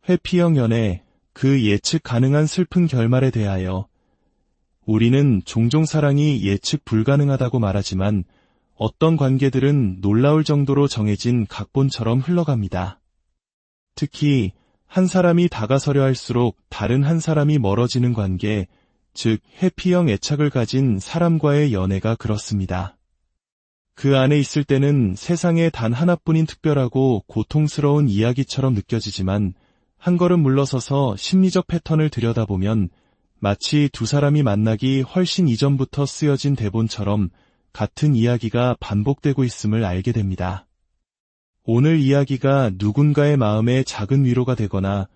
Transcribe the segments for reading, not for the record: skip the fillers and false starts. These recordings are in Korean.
회피형 연애, 그 예측 가능한 슬픈 결말에 대하여 우리는 종종 사랑이 예측 불가능하다고 말하지만 어떤 관계들은 놀라울 정도로 정해진 각본처럼 흘러갑니다. 특히 한 사람이 다가서려 할수록 다른 한 사람이 멀어지는 관계, 즉 회피형 애착을 가진 사람과의 연애가 그렇습니다. 그 안에 있을 때는 세상에 단 하나뿐인 특별하고 고통스러운 이야기처럼 느껴지지만 한 걸음 물러서서 심리적 패턴을 들여다보면 마치 두 사람이 만나기 훨씬 이전부터 쓰여진 대본처럼 같은 이야기가 반복되고 있음을 알게 됩니다. 오늘 이야기가 누군가의 마음에 작은 위로가 되거나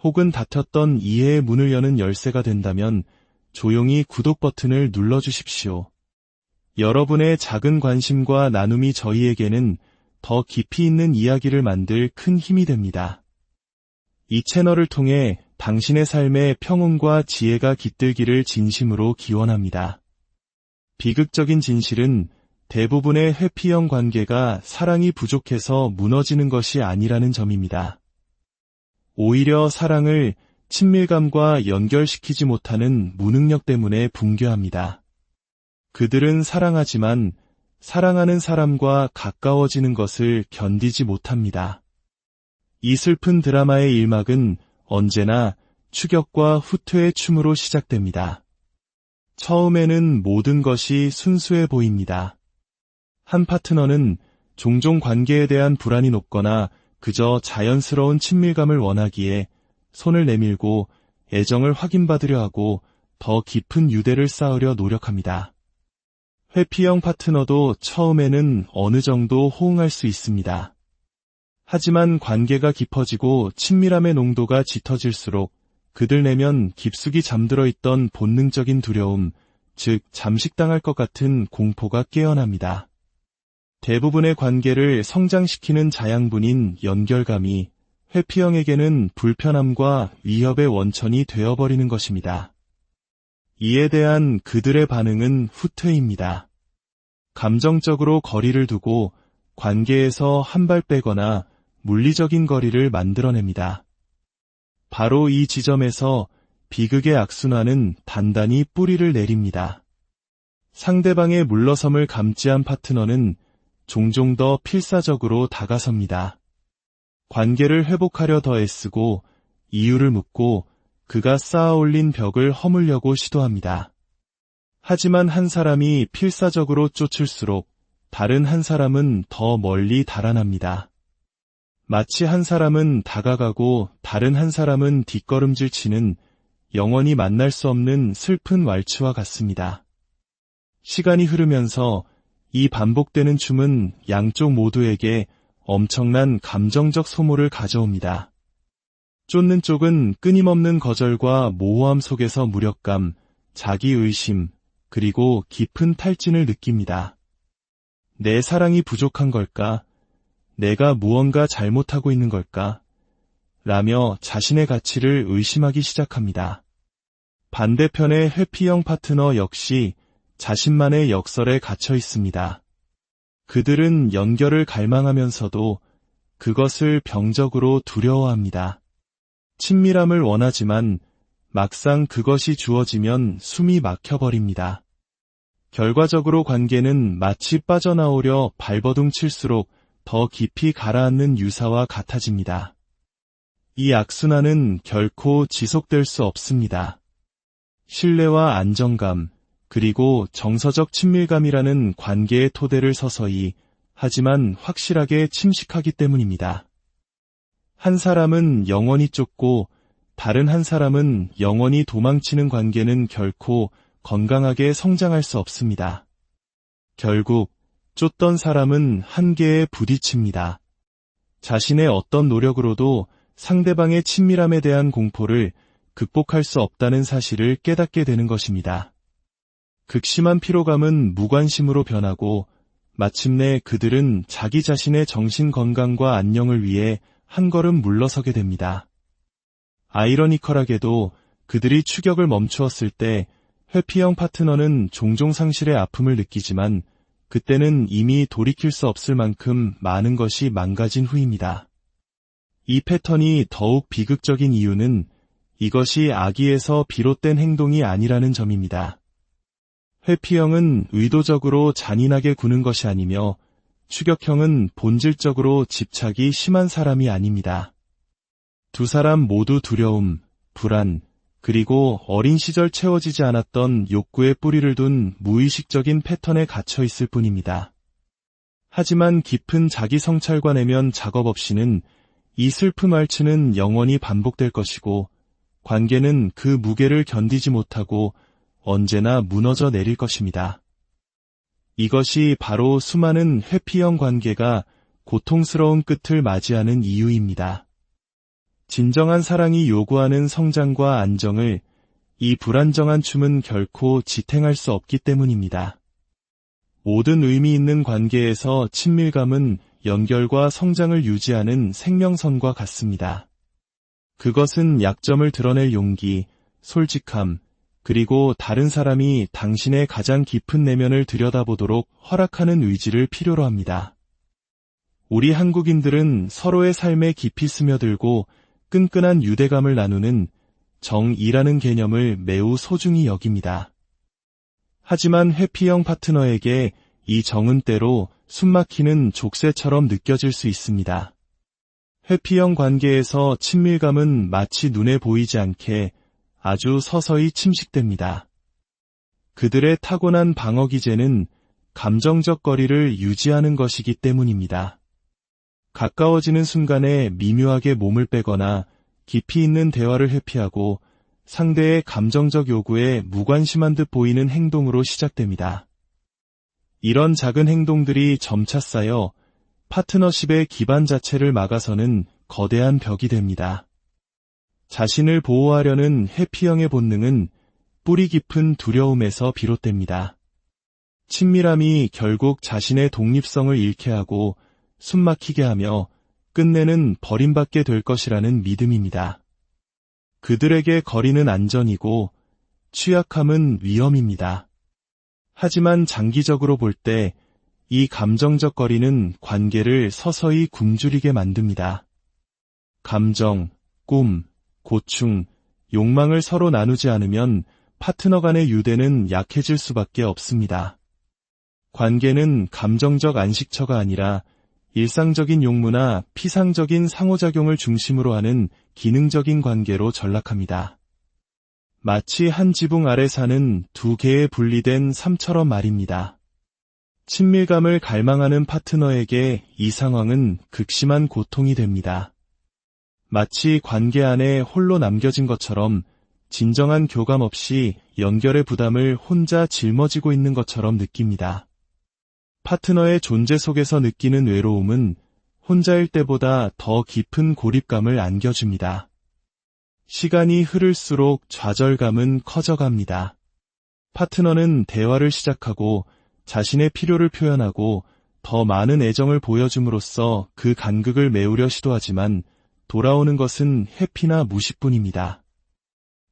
혹은 닫혔던 이해의 문을 여는 열쇠가 된다면 조용히 구독 버튼을 눌러주십시오. 여러분의 작은 관심과 나눔이 저희에게는 더 깊이 있는 이야기를 만들 큰 힘이 됩니다. 이 채널을 통해 당신의 삶에 평온과 지혜가 깃들기를 진심으로 기원합니다. 비극적인 진실은 대부분의 회피형 관계가 사랑이 부족해서 무너지는 것이 아니라는 점입니다. 오히려 사랑을 친밀감과 연결시키지 못하는 무능력 때문에 붕괴합니다. 그들은 사랑하지만 사랑하는 사람과 가까워지는 것을 견디지 못합니다. 이 슬픈 드라마의 일막은 언제나 추격과 후퇴의 춤으로 시작됩니다. 처음에는 모든 것이 순수해 보입니다. 한 파트너는 종종 관계에 대한 불안이 높거나 그저 자연스러운 친밀감을 원하기에 손을 내밀고 애정을 확인받으려 하고 더 깊은 유대를 쌓으려 노력합니다. 회피형 파트너도 처음에는 어느 정도 호응할 수 있습니다. 하지만 관계가 깊어지고 친밀함의 농도가 짙어질수록 그들 내면 깊숙이 잠들어 있던 본능적인 두려움, 즉 잠식당할 것 같은 공포가 깨어납니다. 대부분의 관계를 성장시키는 자양분인 연결감이 회피형에게는 불편함과 위협의 원천이 되어버리는 것입니다. 이에 대한 그들의 반응은 후퇴입니다. 감정적으로 거리를 두고 관계에서 한 발 빼거나 물리적인 거리를 만들어냅니다. 바로 이 지점에서 비극의 악순환은 단단히 뿌리를 내립니다. 상대방의 물러섬을 감지한 파트너는 종종 더 필사적으로 다가섭니다. 관계를 회복하려 더 애쓰고 이유를 묻고 그가 쌓아올린 벽을 허물려고 시도합니다. 하지만 한 사람이 필사적으로 쫓을수록 다른 한 사람은 더 멀리 달아납니다. 마치 한 사람은 다가가고 다른 한 사람은 뒷걸음질 치는 영원히 만날 수 없는 슬픈 왈츠와 같습니다. 시간이 흐르면서 이 반복되는 춤은 양쪽 모두에게 엄청난 감정적 소모를 가져옵니다. 쫓는 쪽은 끊임없는 거절과 모호함 속에서 무력감, 자기의심, 그리고 깊은 탈진을 느낍니다. 내 사랑이 부족한 걸까? 내가 무언가 잘못하고 있는 걸까? 라며 자신의 가치를 의심하기 시작합니다. 반대편의 회피형 파트너 역시 자신만의 역설에 갇혀 있습니다. 그들은 연결을 갈망하면서도 그것을 병적으로 두려워합니다. 친밀함을 원하지만 막상 그것이 주어지면 숨이 막혀버립니다. 결과적으로 관계는 마치 빠져나오려 발버둥 칠수록 더 깊이 가라앉는 유사와 같아집니다. 이 악순환은 결코 지속될 수 없습니다. 신뢰와 안정감, 그리고 정서적 친밀감이라는 관계의 토대를 서서히 하지만 확실하게 침식하기 때문입니다. 한 사람은 영원히 쫓고 다른 한 사람은 영원히 도망치는 관계는 결코 건강하게 성장할 수 없습니다. 결국 쫓던 사람은 한계에 부딪힙니다. 자신의 어떤 노력으로도 상대방의 친밀함에 대한 공포를 극복할 수 없다는 사실을 깨닫게 되는 것입니다. 극심한 피로감은 무관심으로 변하고 마침내 그들은 자기 자신의 정신 건강과 안녕을 위해 한 걸음 물러서게 됩니다. 아이러니컬하게도 그들이 추격을 멈추었을 때 회피형 파트너는 종종 상실의 아픔을 느끼지만 그때는 이미 돌이킬 수 없을 만큼 많은 것이 망가진 후입니다. 이 패턴이 더욱 비극적인 이유는 이것이 악의에서 비롯된 행동이 아니라는 점입니다. 회피형은 의도적으로 잔인하게 구는 것이 아니며 추격형은 본질적으로 집착이 심한 사람이 아닙니다. 두 사람 모두 두려움, 불안, 그리고 어린 시절 채워지지 않았던 욕구의 뿌리를 둔 무의식적인 패턴에 갇혀 있을 뿐입니다. 하지만 깊은 자기 성찰과 내면 작업 없이는 이 슬픔 앓츠는 영원히 반복될 것이고 관계는 그 무게를 견디지 못하고 언제나 무너져 내릴 것입니다. 이것이 바로 수많은 회피형 관계가 고통스러운 끝을 맞이하는 이유입니다. 진정한 사랑이 요구하는 성장과 안정을 이 불안정한 춤은 결코 지탱할 수 없기 때문입니다. 모든 의미 있는 관계에서 친밀감은 연결과 성장을 유지하는 생명선과 같습니다. 그것은 약점을 드러낼 용기, 솔직함, 그리고 다른 사람이 당신의 가장 깊은 내면을 들여다보도록 허락하는 의지를 필요로 합니다. 우리 한국인들은 서로의 삶에 깊이 스며들고 끈끈한 유대감을 나누는 정이라는 개념을 매우 소중히 여깁니다. 하지만 회피형 파트너에게 이 정은 때로 숨막히는 족쇄처럼 느껴질 수 있습니다. 회피형 관계에서 친밀감은 마치 눈에 보이지 않게 아주 서서히 침식됩니다. 그들의 타고난 방어 기제는 감정적 거리를 유지하는 것이기 때문입니다. 가까워지는 순간에 미묘하게 몸을 빼거나 깊이 있는 대화를 회피하고 상대의 감정적 요구에 무관심한 듯 보이는 행동으로 시작됩니다. 이런 작은 행동들이 점차 쌓여 파트너십의 기반 자체를 막아서는 거대한 벽이 됩니다. 자신을 보호하려는 회피형의 본능은 뿌리 깊은 두려움에서 비롯됩니다. 친밀함이 결국 자신의 독립성을 잃게 하고 숨막히게 하며 끝내는 버림받게 될 것이라는 믿음입니다. 그들에게 거리는 안전이고 취약함은 위험입니다. 하지만 장기적으로 볼 때 이 감정적 거리는 관계를 서서히 굶주리게 만듭니다. 감정, 꿈, 고충, 욕망을 서로 나누지 않으면 파트너 간의 유대는 약해질 수밖에 없습니다. 관계는 감정적 안식처가 아니라 일상적인 용무나 피상적인 상호작용을 중심으로 하는 기능적인 관계로 전락합니다. 마치 한 지붕 아래 사는 두 개의 분리된 삶처럼 말입니다. 친밀감을 갈망하는 파트너에게 이 상황은 극심한 고통이 됩니다. 마치 관계 안에 홀로 남겨진 것처럼 진정한 교감 없이 연결의 부담을 혼자 짊어지고 있는 것처럼 느낍니다. 파트너의 존재 속에서 느끼는 외로움은 혼자일 때보다 더 깊은 고립감을 안겨줍니다. 시간이 흐를수록 좌절감은 커져갑니다. 파트너는 대화를 시작하고 자신의 필요를 표현하고 더 많은 애정을 보여줌으로써 그 간극을 메우려 시도하지만 돌아오는 것은 회피나 무시뿐입니다.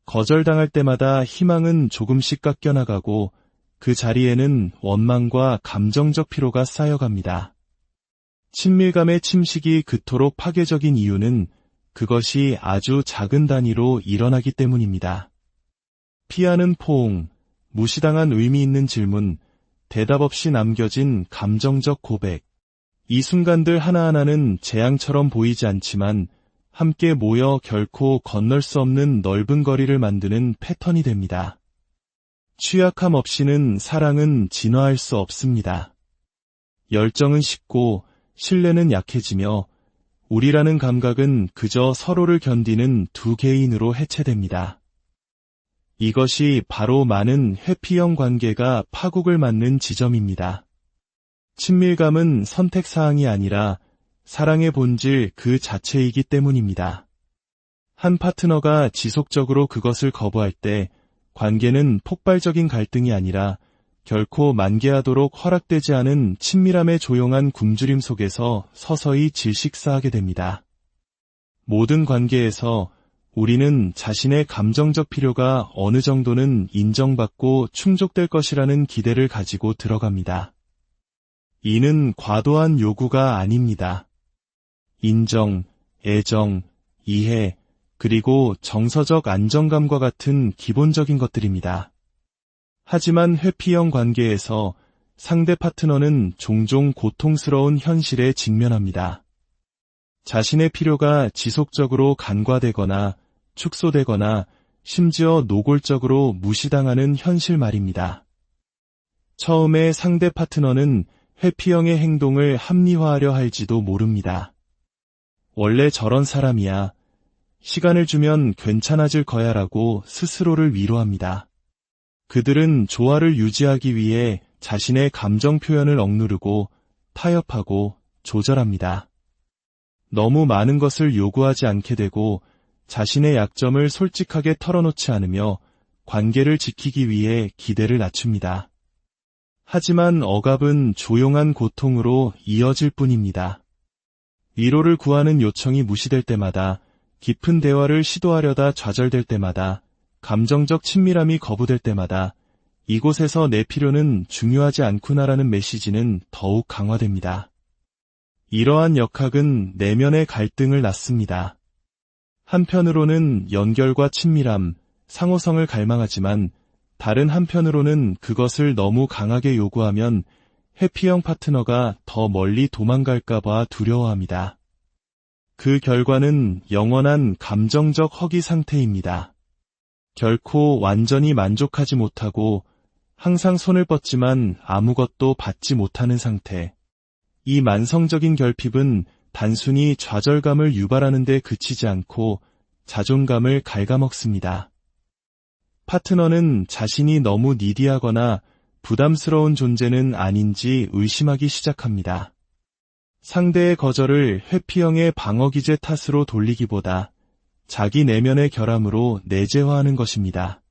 거절당할 때마다 희망은 조금씩 깎여나가고 그 자리에는 원망과 감정적 피로가 쌓여갑니다. 친밀감의 침식이 그토록 파괴적인 이유는 그것이 아주 작은 단위로 일어나기 때문입니다. 피하는 포옹, 무시당한 의미 있는 질문, 대답 없이 남겨진 감정적 고백. 이 순간들 하나하나는 재앙처럼 보이지 않지만 함께 모여 결코 건널 수 없는 넓은 거리를 만드는 패턴이 됩니다. 취약함 없이는 사랑은 진화할 수 없습니다. 열정은 식고 신뢰는 약해지며 우리라는 감각은 그저 서로를 견디는 두 개인으로 해체됩니다. 이것이 바로 많은 회피형 관계가 파국을 맞는 지점입니다. 친밀감은 선택사항이 아니라 사랑의 본질 그 자체이기 때문입니다. 한 파트너가 지속적으로 그것을 거부할 때 관계는 폭발적인 갈등이 아니라 결코 만개하도록 허락되지 않은 친밀함의 조용한 굶주림 속에서 서서히 질식사하게 됩니다. 모든 관계에서 우리는 자신의 감정적 필요가 어느 정도는 인정받고 충족될 것이라는 기대를 가지고 들어갑니다. 이는 과도한 요구가 아닙니다. 인정, 애정, 이해, 그리고 정서적 안정감과 같은 기본적인 것들입니다. 하지만 회피형 관계에서 상대 파트너는 종종 고통스러운 현실에 직면합니다. 자신의 필요가 지속적으로 간과되거나 축소되거나 심지어 노골적으로 무시당하는 현실 말입니다. 처음에 상대 파트너는 회피형의 행동을 합리화하려 할지도 모릅니다. 원래 저런 사람이야. 시간을 주면 괜찮아질 거야 라고 스스로를 위로합니다. 그들은 조화를 유지하기 위해 자신의 감정 표현을 억누르고 타협하고 조절합니다. 너무 많은 것을 요구하지 않게 되고 자신의 약점을 솔직하게 털어놓지 않으며 관계를 지키기 위해 기대를 낮춥니다. 하지만 억압은 조용한 고통으로 이어질 뿐입니다. 위로를 구하는 요청이 무시될 때마다, 깊은 대화를 시도하려다 좌절될 때마다, 감정적 친밀함이 거부될 때마다 이곳에서 내 필요는 중요하지 않구나라는 메시지는 더욱 강화됩니다. 이러한 역학은 내면의 갈등을 낳습니다. 한편으로는 연결과 친밀함, 상호성을 갈망하지만 다른 한편으로는 그것을 너무 강하게 요구하면 회피형 파트너가 더 멀리 도망갈까봐 두려워합니다. 그 결과는 영원한 감정적 허기 상태입니다. 결코 완전히 만족하지 못하고 항상 손을 뻗지만 아무것도 받지 못하는 상태. 이 만성적인 결핍은 단순히 좌절감을 유발하는 데 그치지 않고 자존감을 갉아먹습니다. 파트너는 자신이 너무 니디하거나 부담스러운 존재는 아닌지 의심하기 시작합니다. 상대의 거절을 회피형의 방어기제 탓으로 돌리기보다 자기 내면의 결함으로 내재화하는 것입니다.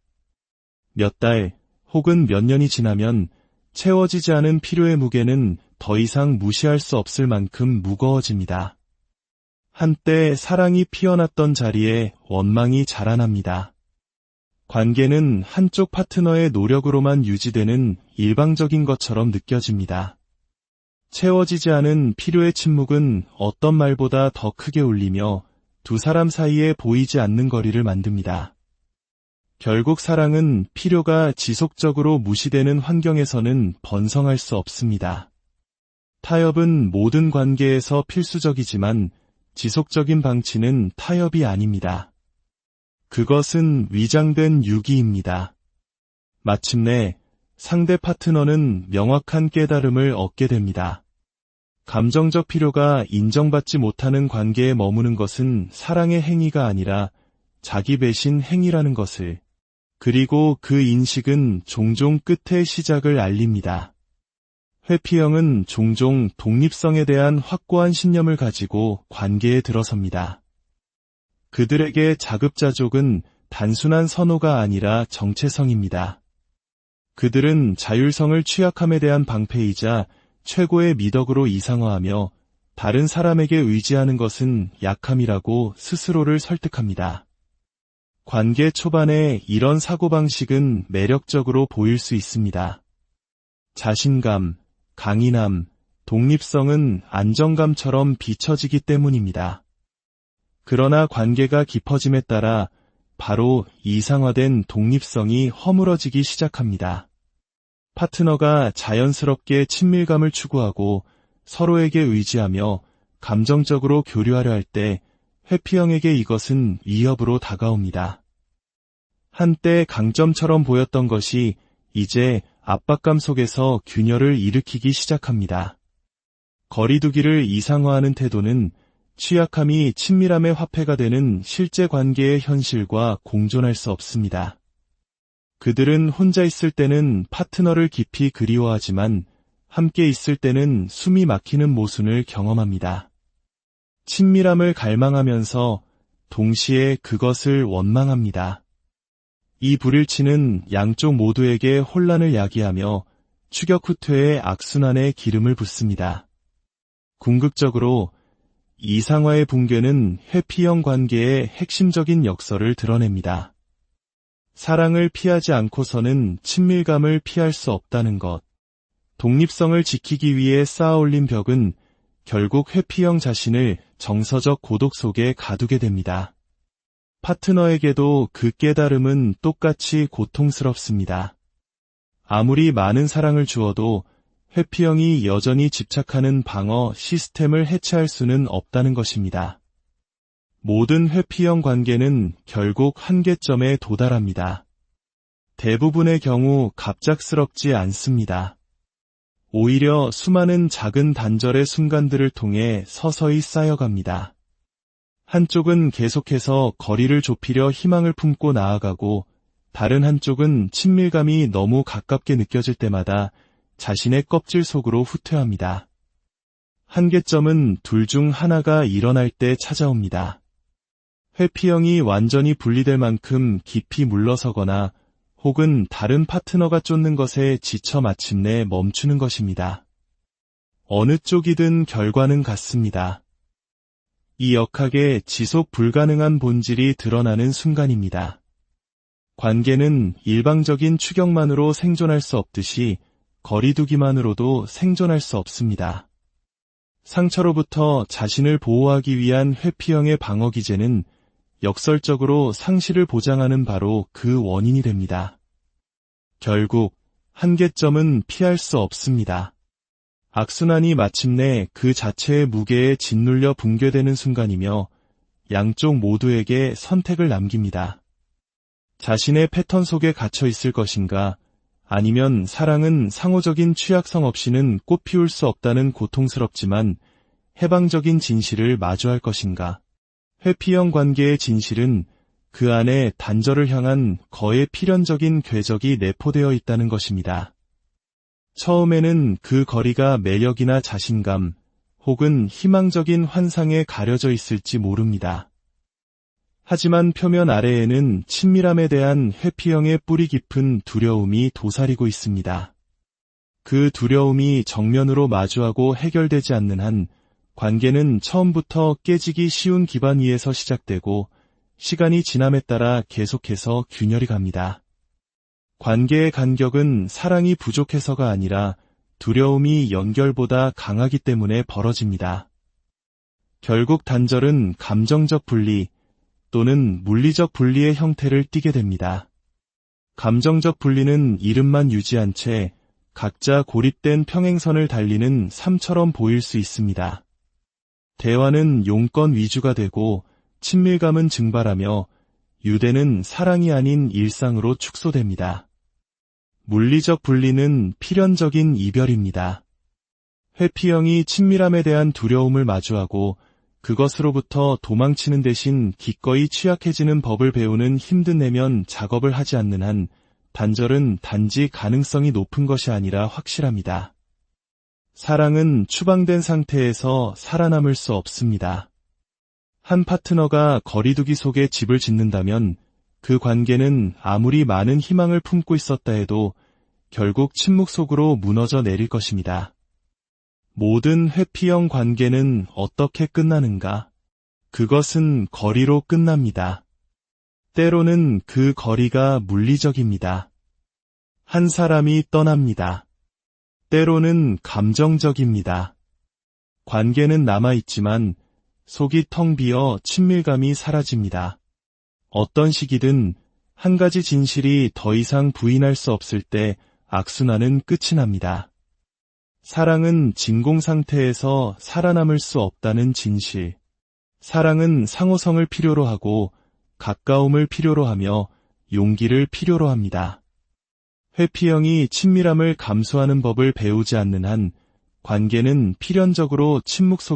몇 달 혹은 몇 년이 지나면 채워지지 않은 필요의 무게는 더 이상 무시할 수 없을 만큼 무거워집니다. 한때 사랑이 피어났던 자리에 원망이 자라납니다. 관계는 한쪽 파트너의 노력으로만 유지되는 일방적인 것처럼 느껴집니다. 채워지지 않은 필요의 침묵은 어떤 말보다 더 크게 울리며 두 사람 사이에 보이지 않는 거리를 만듭니다. 결국 사랑은 필요가 지속적으로 무시되는 환경에서는 번성할 수 없습니다. 타협은 모든 관계에서 필수적이지만 지속적인 방치는 타협이 아닙니다. 그것은 위장된 유기입니다. 마침내 상대 파트너는 명확한 깨달음을 얻게 됩니다. 감정적 필요가 인정받지 못하는 관계에 머무는 것은 사랑의 행위가 아니라 자기 배신 행위라는 것을, 그리고 그 인식은 종종 끝의 시작을 알립니다. 회피형은 종종 독립성에 대한 확고한 신념을 가지고 관계에 들어섭니다. 그들에게 자급자족은 단순한 선호가 아니라 정체성입니다. 그들은 자율성을 취약함에 대한 방패이자 최고의 미덕으로 이상화하며 다른 사람에게 의지하는 것은 약함이라고 스스로를 설득합니다. 관계 초반에 이런 사고방식은 매력적으로 보일 수 있습니다. 자신감, 강인함, 독립성은 안정감처럼 비춰지기 때문입니다. 그러나 관계가 깊어짐에 따라 바로 이상화된 독립성이 허물어지기 시작합니다. 파트너가 자연스럽게 친밀감을 추구하고 서로에게 의지하며 감정적으로 교류하려 할 때 회피형에게 이것은 위협으로 다가옵니다. 한때 강점처럼 보였던 것이 이제 압박감 속에서 균열을 일으키기 시작합니다. 거리두기를 이상화하는 태도는 취약함이 친밀함의 화폐가 되는 실제 관계의 현실과 공존할 수 없습니다. 그들은 혼자 있을 때는 파트너를 깊이 그리워하지만 함께 있을 때는 숨이 막히는 모순을 경험합니다. 친밀함을 갈망하면서 동시에 그것을 원망합니다. 이 불일치는 양쪽 모두에게 혼란을 야기하며 추격 후퇴의 악순환에 기름을 붓습니다. 궁극적으로 이상화의 붕괴는 회피형 관계의 핵심적인 역설을 드러냅니다. 사랑을 피하지 않고서는 친밀감을 피할 수 없다는 것. 독립성을 지키기 위해 쌓아올린 벽은 결국 회피형 자신을 정서적 고독 속에 가두게 됩니다. 파트너에게도 그 깨달음은 똑같이 고통스럽습니다. 아무리 많은 사랑을 주어도 회피형이 여전히 집착하는 방어 시스템을 해체할 수는 없다는 것입니다. 모든 회피형 관계는 결국 한계점에 도달합니다. 대부분의 경우 갑작스럽지 않습니다. 오히려 수많은 작은 단절의 순간들을 통해 서서히 쌓여갑니다. 한쪽은 계속해서 거리를 좁히려 희망을 품고 나아가고 다른 한쪽은 친밀감이 너무 가깝게 느껴질 때마다 자신의 껍질 속으로 후퇴합니다. 한계점은 둘 중 하나가 일어날 때 찾아옵니다. 회피형이 완전히 분리될 만큼 깊이 물러서거나 혹은 다른 파트너가 쫓는 것에 지쳐 마침내 멈추는 것입니다. 어느 쪽이든 결과는 같습니다. 이 역학의 지속 불가능한 본질이 드러나는 순간입니다. 관계는 일방적인 추격만으로 생존할 수 없듯이 거리두기만으로도 생존할 수 없습니다. 상처로부터 자신을 보호하기 위한 회피형의 방어 기제는 역설적으로 상실을 보장하는 바로 그 원인이 됩니다. 결국 한계점은 피할 수 없습니다. 악순환이 마침내 그 자체의 무게에 짓눌려 붕괴되는 순간이며 양쪽 모두에게 선택을 남깁니다. 자신의 패턴 속에 갇혀 있을 것인가, 아니면 사랑은 상호적인 취약성 없이는 꽃 피울 수 없다는 고통스럽지만 해방적인 진실을 마주할 것인가. 회피형 관계의 진실은 그 안에 단절을 향한 거의 필연적인 궤적이 내포되어 있다는 것입니다. 처음에는 그 거리가 매력이나 자신감 혹은 희망적인 환상에 가려져 있을지 모릅니다. 하지만 표면 아래에는 친밀함에 대한 회피형의 뿌리 깊은 두려움이 도사리고 있습니다. 그 두려움이 정면으로 마주하고 해결되지 않는 한 관계는 처음부터 깨지기 쉬운 기반 위에서 시작되고 시간이 지남에 따라 계속해서 균열이 갑니다. 관계의 간격은 사랑이 부족해서가 아니라 두려움이 연결보다 강하기 때문에 벌어집니다. 결국 단절은 감정적 분리 또는 물리적 분리의 형태를 띠게 됩니다. 감정적 분리는 이름만 유지한 채 각자 고립된 평행선을 달리는 삶처럼 보일 수 있습니다. 대화는 용건 위주가 되고 친밀감은 증발하며 유대는 사랑이 아닌 일상으로 축소됩니다. 물리적 분리는 필연적인 이별입니다. 회피형이 친밀함에 대한 두려움을 마주하고 그것으로부터 도망치는 대신 기꺼이 취약해지는 법을 배우는 힘든 내면 작업을 하지 않는 한 단절은 단지 가능성이 높은 것이 아니라 확실합니다. 사랑은 추방된 상태에서 살아남을 수 없습니다. 한 파트너가 거리두기 속에 집을 짓는다면 그 관계는 아무리 많은 희망을 품고 있었다 해도 결국 침묵 속으로 무너져 내릴 것입니다. 모든 회피형 관계는 어떻게 끝나는가? 그것은 거리로 끝납니다. 때로는 그 거리가 물리적입니다. 한 사람이 떠납니다. 때로는 감정적입니다. 관계는 남아있지만 속이 텅 비어 친밀감이 사라집니다. 어떤 시기든 한 가지 진실이 더 이상 부인할 수 없을 때 악순환은 끝이 납니다. 사랑은 진공 상태에서 살아남을 수 없다는 진실. 사랑은 상호성을 필요로 하고 가까움을 필요로 하며 용기를 필요로 합니다. 회피형이 친밀함을 감수하는 법을 배우지 않는 한 관계는 필연적으로 침묵 속에